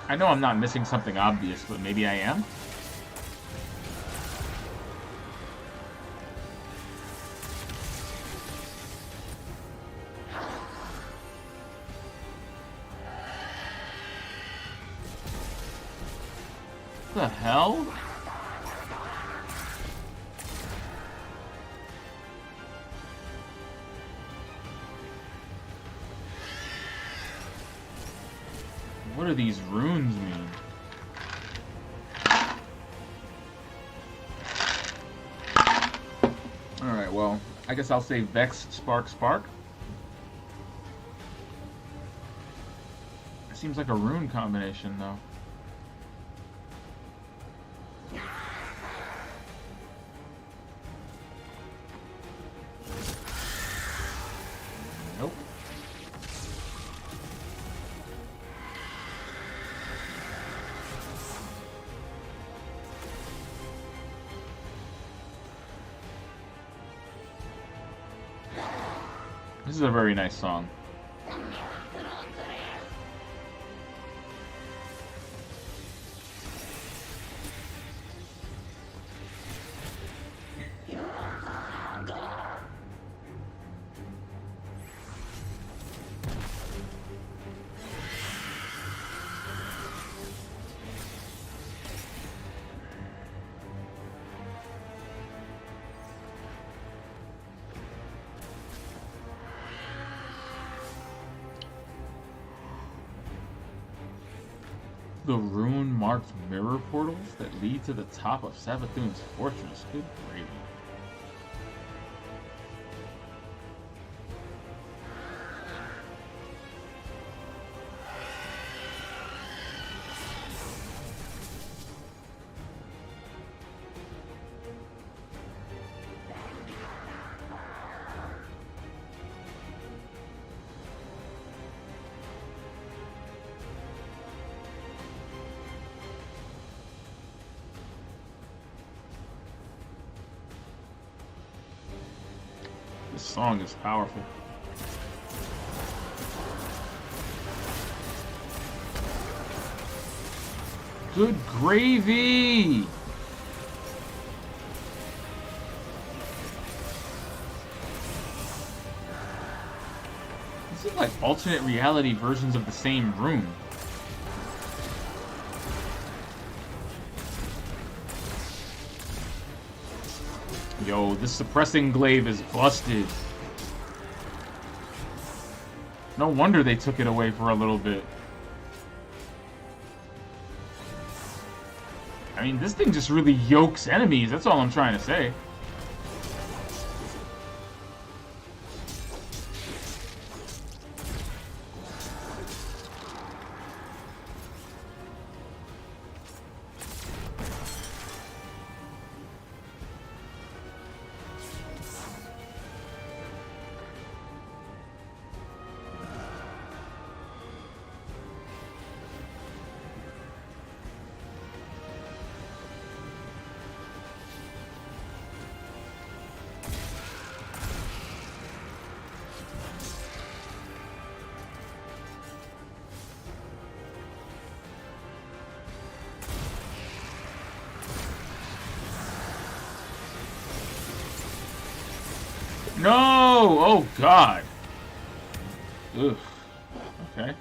I know I'm not missing something obvious, but maybe I am? What the hell? What do these runes mean? Alright, well, I guess I'll say Vex, Spark, Spark. It seems like a rune combination, though. Nope. This is a very nice song. The rune-marked mirror portals that lead to the top of Savathun's fortress. Good gravy. This song is powerful. Good gravy! This is like alternate reality versions of the same room. Yo, this suppressing glaive is busted. No wonder they took it away for a little bit. I mean, this thing just really yokes enemies, that's all I'm trying to say. No! Oh, God. Ugh. Okay.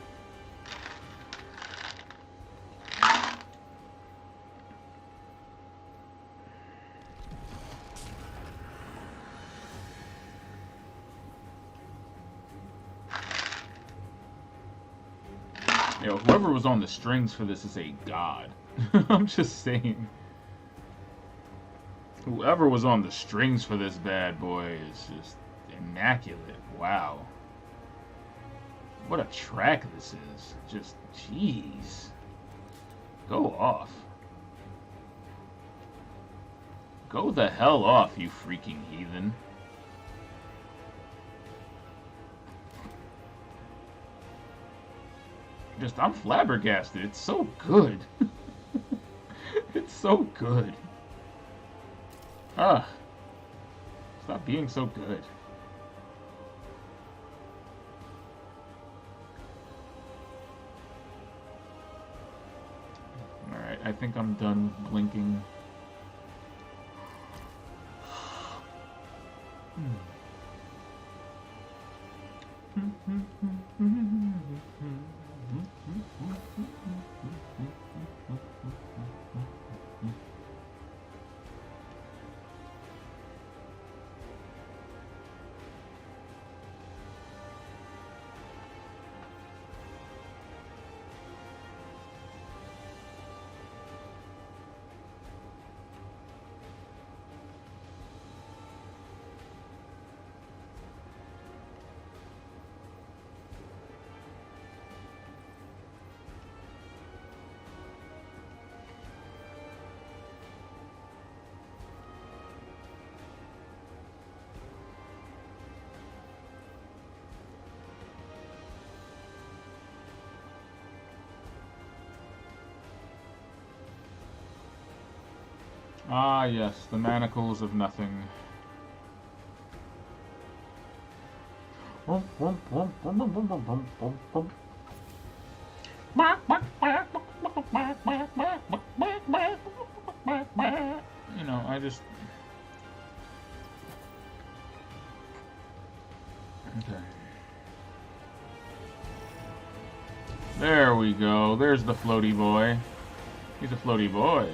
Yo, whoever was on the strings for this is a god. I'm just saying. Whoever was on the strings for this bad boy is just immaculate. Wow. What a track this is. Just, jeez. Go off. Go the hell off, you freaking heathen. Just, I'm flabbergasted. It's so good. It's so good. Ah. Stop being so good. Alright, I think I'm done blinking. Ah, yes, the manacles of nothing. You know, I just... Okay. There we go. There's the floaty boy. He's a floaty boy.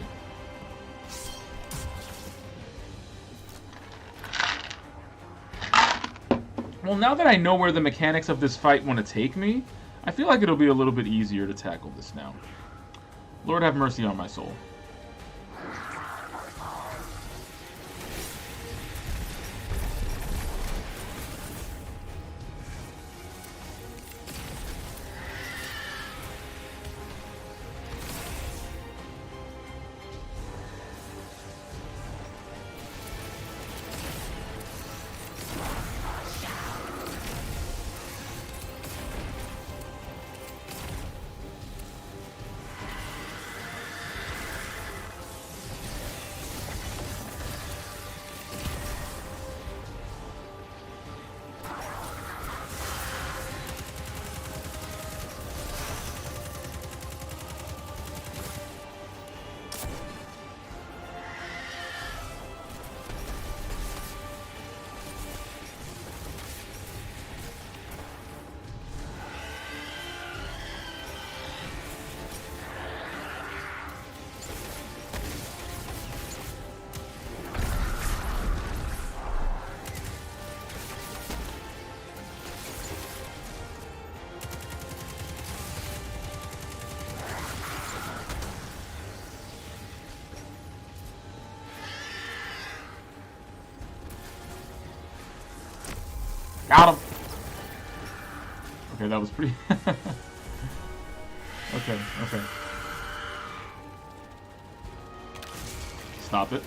Well, now that I know where the mechanics of this fight want to take me, I feel like it'll be a little bit easier to tackle this now. Lord have mercy on my soul. Got him! Okay, that was pretty... okay. Stop it.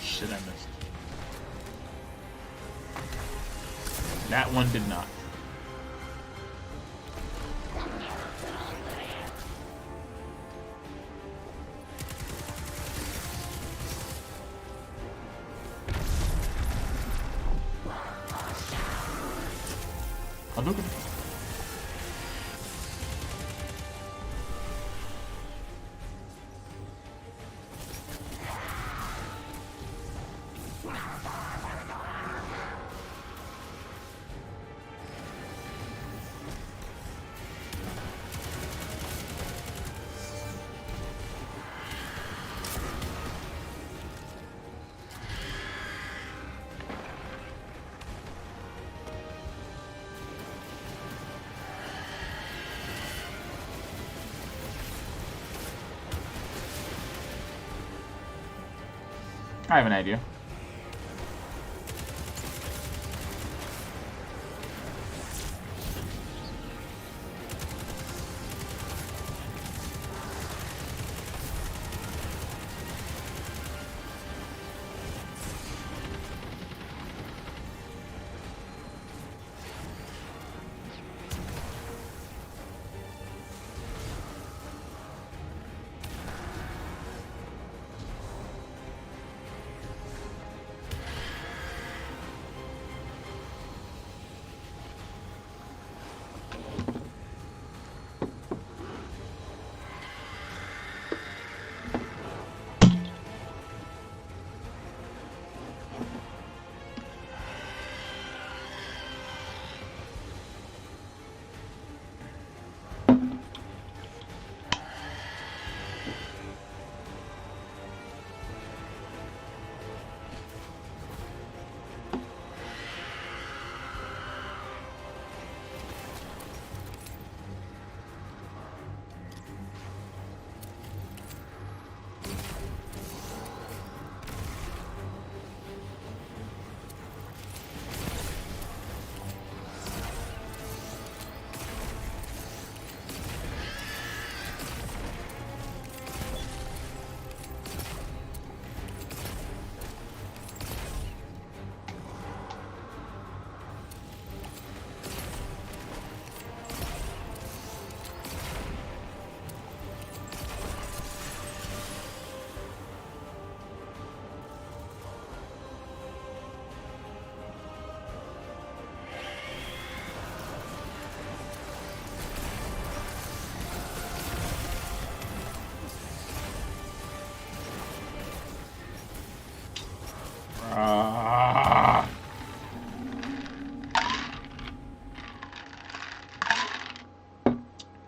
Shit, I missed. That one did not. Hadouken. I have an idea.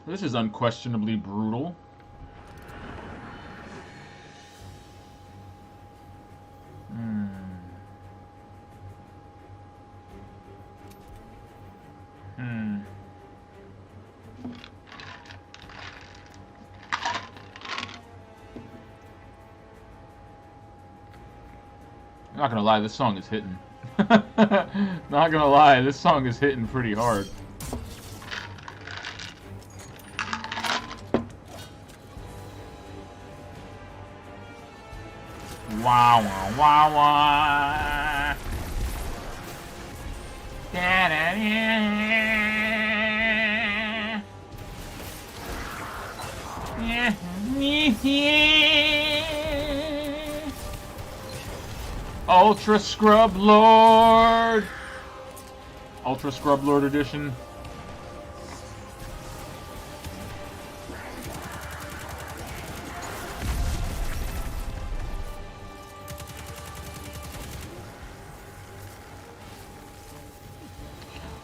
This is unquestionably brutal. Not gonna lie, this song is hitting. Not gonna lie, this song is hitting pretty hard. Wah wah wah wah. Da da da. Ultra Scrub Lord. Ultra Scrub Lord edition.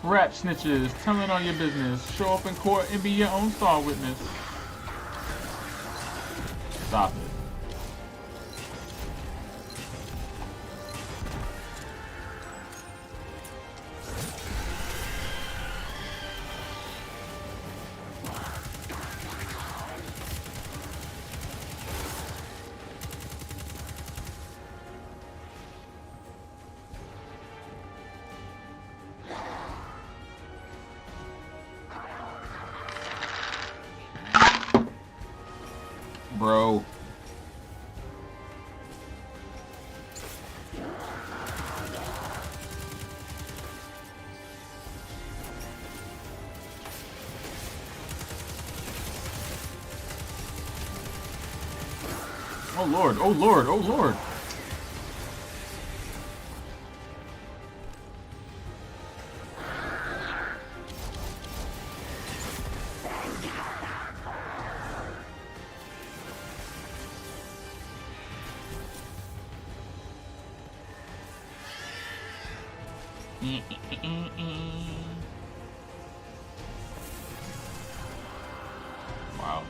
Rap snitches, telling all your business. Show up in court and be your own star witness. Stop it. Bro. Oh Lord, oh Lord, oh Lord. Wow.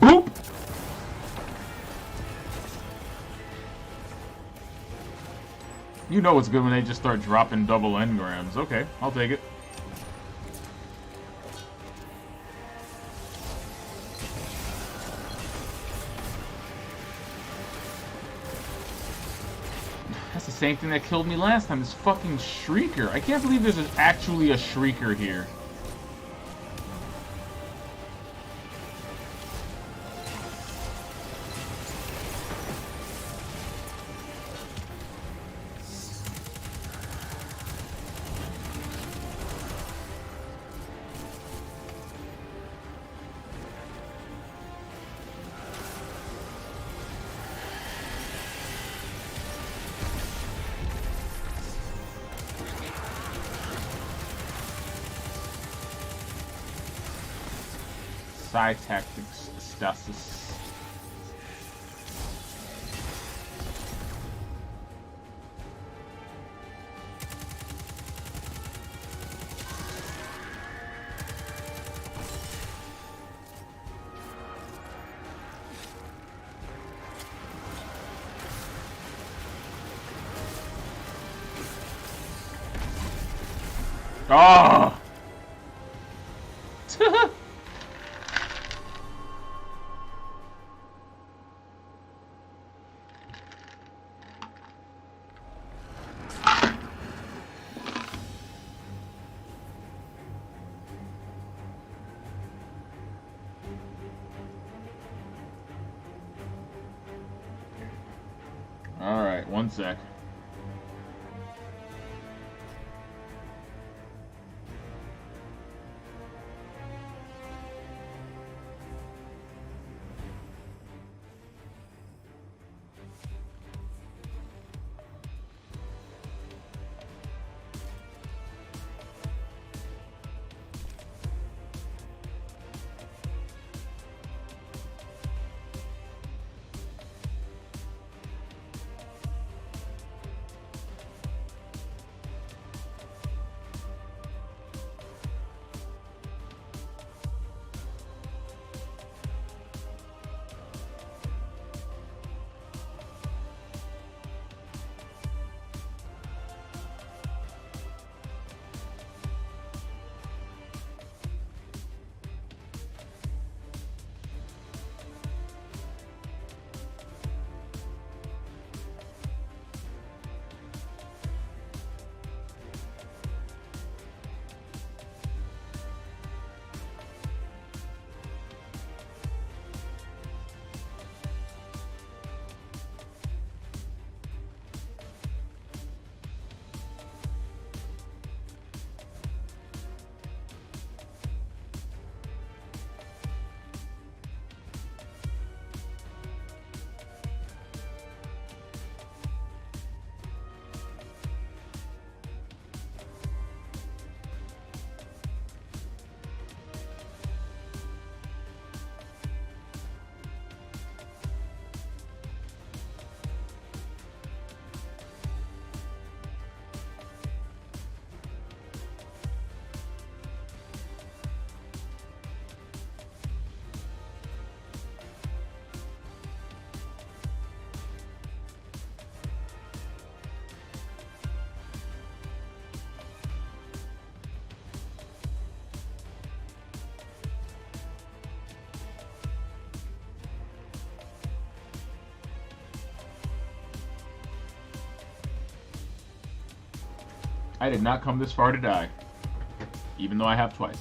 Boop! You know it's good when they just start dropping double engrams. Okay, I'll take it. That's the same thing that killed me last time, this fucking Shrieker. I can't believe there's actually a Shrieker here. Psi tactics stasis. Oh! Alright, one sec. I did not come this far to die. Even though I have twice.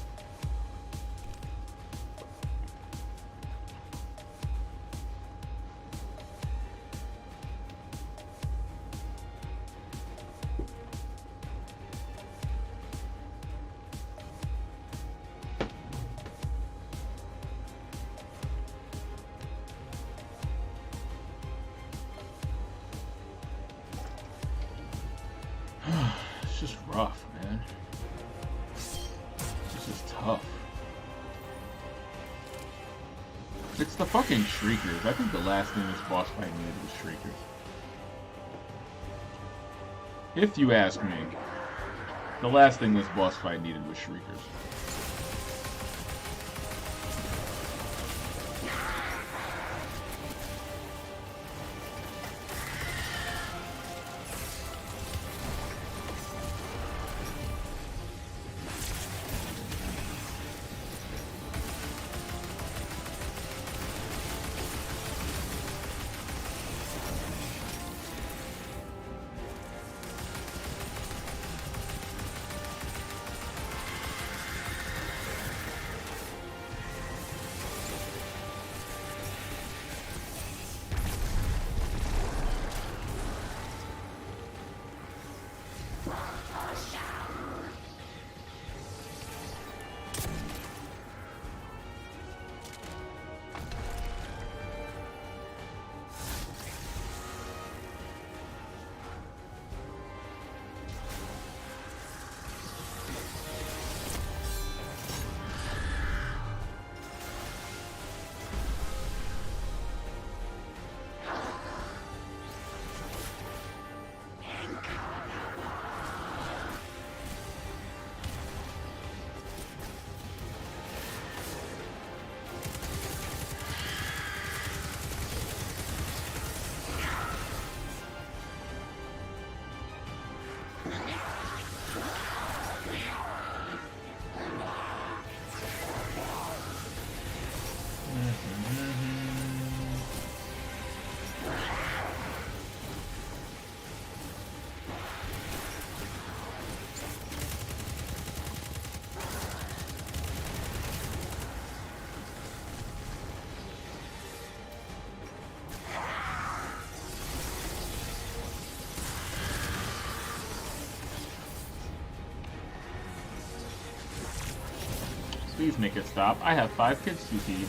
It's just rough, man. This is tough. It's the fucking Shriekers. I think the last thing this boss fight needed was Shriekers. If you ask me, the last thing this boss fight needed was Shriekers. Please make it stop. I have 5 kids to feed.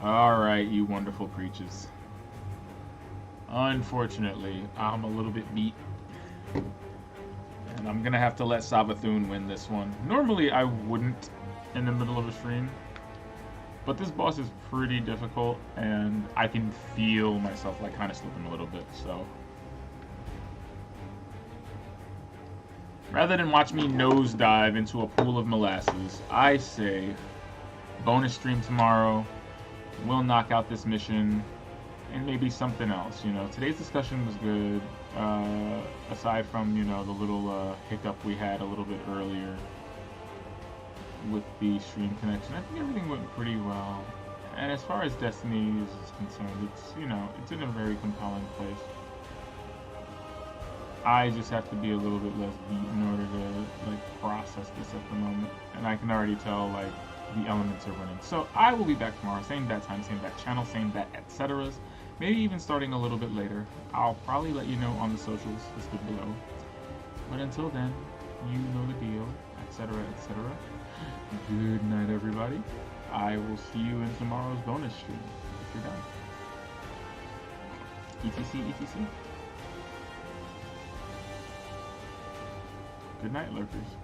Alright, you wonderful creatures. Unfortunately, I'm a little bit beat. And I'm gonna have to let Savathun win this one. Normally I wouldn't in the middle of a stream. But this boss is pretty difficult, and I can feel myself like kind of slipping a little bit, so. Rather than watch me nosedive into a pool of molasses, I say bonus stream tomorrow, we'll knock out this mission, and maybe something else, you know. Today's discussion was good, aside from, you know, the little hiccup we had a little bit earlier with the stream connection. I think everything went pretty well. And as far as Destiny is concerned, it's, you know, it's in a very compelling place. I just have to be a little bit less beat in order to, like, process this at the moment. And I can already tell, like, the elements are running. So I will be back tomorrow, same bat time, same bat channel, same bat etceteras. Maybe even starting a little bit later. I'll probably let you know on the socials listed below. But until then, you know the deal, etc., etc. Good night, everybody. I will see you in tomorrow's bonus stream, if you're done. ETC, ETC. Good night, lurkers.